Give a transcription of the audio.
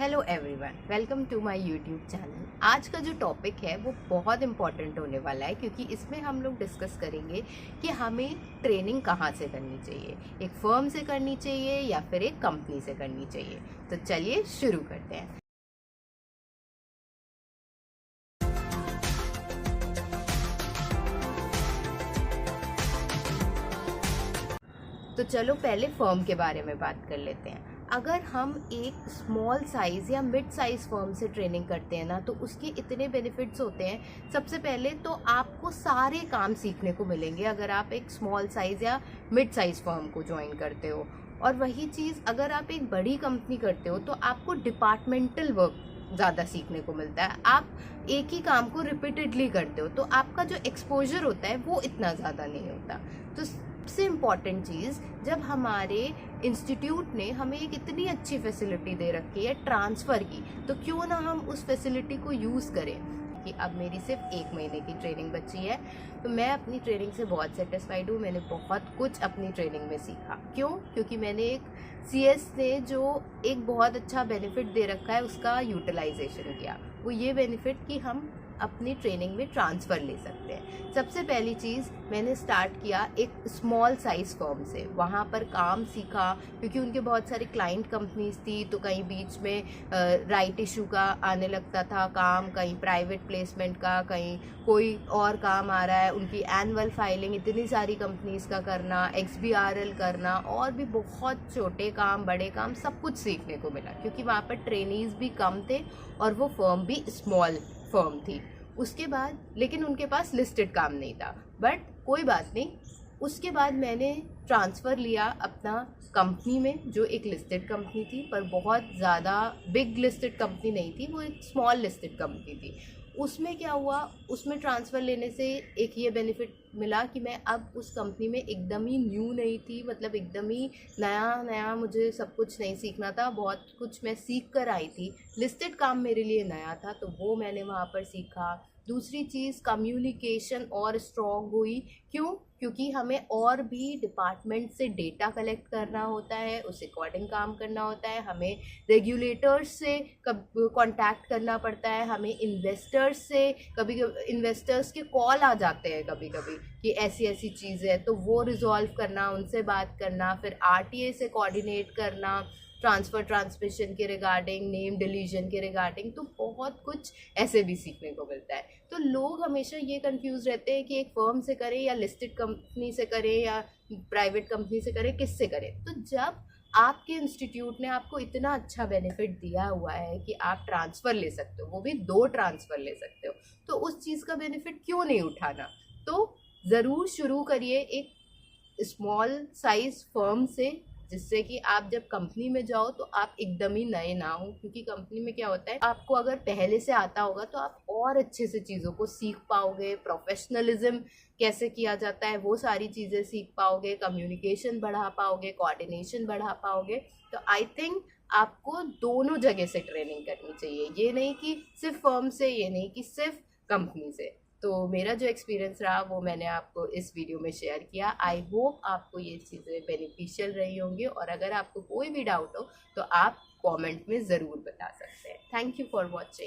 Hello everyone, welcome to my YouTube channel. आज का जो टॉपिक है वो बहुत इम्पॉर्टेंट होने वाला है, क्योंकि इसमें हम लोग डिस्कस करेंगे कि हमें ट्रेनिंग कहाँ से करनी चाहिए, एक फर्म से करनी चाहिए या फिर एक कंपनी से करनी चाहिए। तो चलिए शुरू करते हैं। तो चलो पहले फर्म के बारे में बात कर लेते हैं। अगर हम एक स्मॉल साइज़ या मिड साइज़ फर्म से ट्रेनिंग करते हैं ना, तो उसके इतने बेनिफिट्स होते हैं। सबसे पहले तो आपको सारे काम सीखने को मिलेंगे अगर आप एक स्मॉल साइज़ या मिड साइज़ फर्म को ज्वाइन करते हो। और वही चीज़ अगर आप एक बड़ी कंपनी करते हो तो आपको डिपार्टमेंटल वर्क ज़्यादा सीखने को मिलता है। आप एक ही काम को रिपीटेडली करते हो तो आपका जो एक्सपोजर होता है वो इतना ज़्यादा नहीं होता। तो सबसे इम्पॉर्टेंट चीज़, जब हमारे इंस्टीट्यूट ने हमें एक इतनी अच्छी फैसिलिटी दे रखी है ट्रांसफ़र की, तो क्यों ना हम उस फैसिलिटी को यूज़ करें। कि अब मेरी सिर्फ 1 महीने की ट्रेनिंग बची है, तो मैं अपनी ट्रेनिंग से बहुत सेटिस्फाइड हूँ। मैंने बहुत कुछ अपनी ट्रेनिंग में सीखा। क्यों? क्योंकि मैंने एक CS ने जो एक बहुत अच्छा बेनिफिट दे रखा है उसका यूटिलाइजेशन किया। वो ये बेनिफिट कि हम अपनी ट्रेनिंग में ट्रांसफ़र ले सकते हैं। सबसे पहली चीज़, मैंने स्टार्ट किया एक स्मॉल साइज़ फर्म से। वहाँ पर काम सीखा, क्योंकि उनके बहुत सारे क्लाइंट कंपनीज थी, तो कहीं बीच में राइट इशू का आने लगता था काम, कहीं प्राइवेट प्लेसमेंट का, कहीं कोई और काम आ रहा है। उनकी एनुअल फाइलिंग इतनी सारी कंपनीज का करना, XBRL करना, और भी बहुत छोटे काम बड़े काम सब कुछ सीखने को मिला, क्योंकि वहाँ पर ट्रेनीज भी कम थे और वो फर्म भी स्मॉल फर्म थी। उसके बाद लेकिन उनके पास लिस्टेड काम नहीं था, बट कोई बात नहीं। उसके बाद मैंने ट्रांसफ़र लिया अपना कंपनी में, जो एक लिस्टेड कंपनी थी, पर बहुत ज़्यादा बिग लिस्टेड कंपनी नहीं थी, वो एक स्मॉल लिस्टेड कंपनी थी। उसमें क्या हुआ, उसमें ट्रांसफ़र लेने से एक ये बेनिफिट मिला कि मैं अब उस कंपनी में एकदम ही न्यू नहीं थी, मतलब एकदम ही नया नया मुझे सब कुछ नहीं सीखना था। बहुत कुछ मैं सीख कर आई थी। लिस्टेड काम मेरे लिए नया था, तो वो मैंने वहाँ पर सीखा। दूसरी चीज़, कम्युनिकेशन और स्ट्रॉन्ग हुई। क्यों? क्योंकि हमें और भी डिपार्टमेंट से डेटा कलेक्ट करना होता है, उस अकॉर्डिंग काम करना होता है। हमें रेगुलेटर्स से कांटेक्ट करना पड़ता है, हमें इन्वेस्टर्स से, कभी इन्वेस्टर्स के कॉल आ जाते हैं कभी कभी कि ऐसी ऐसी चीज़ है, तो वो रिजॉल्व करना, उनसे बात करना, फिर RTA से कोऑर्डिनेट करना, ट्रांसफ़र ट्रांसमिशन के रिगार्डिंग, नेम डिलीजन के रिगार्डिंग। तो बहुत कुछ ऐसे भी सीखने को मिलता है। तो लोग हमेशा ये कंफ्यूज रहते हैं कि एक फर्म से करें या लिस्टेड कंपनी से करें या प्राइवेट कंपनी से करें, किससे करें। तो जब आपके इंस्टीट्यूट ने आपको इतना अच्छा बेनिफिट दिया हुआ है कि आप ट्रांसफ़र ले सकते हो, वो भी 2 ट्रांसफ़र ले सकते हो, तो उस चीज़ का बेनिफिट क्यों नहीं उठाना। तो ज़रूर शुरू करिए एक स्मॉल साइज फर्म से, जिससे कि आप जब कंपनी में जाओ तो आप एकदम ही नए ना हो। क्योंकि कंपनी में क्या होता है, आपको अगर पहले से आता होगा तो आप और अच्छे से चीज़ों को सीख पाओगे। प्रोफेशनलिज्म कैसे किया जाता है वो सारी चीज़ें सीख पाओगे, कम्युनिकेशन बढ़ा पाओगे, कोऑर्डिनेशन बढ़ा पाओगे। तो आई थिंक आपको दोनों जगह से ट्रेनिंग करनी चाहिए। ये नहीं कि सिर्फ फर्म से, ये नहीं कि सिर्फ कंपनी से। तो मेरा जो एक्सपीरियंस रहा वो मैंने आपको इस वीडियो में शेयर किया। आई होप आपको ये चीज़ें बेनिफिशियल रही होंगी, और अगर आपको कोई भी डाउट हो तो आप कमेंट में ज़रूर बता सकते हैं। Thank you for watching.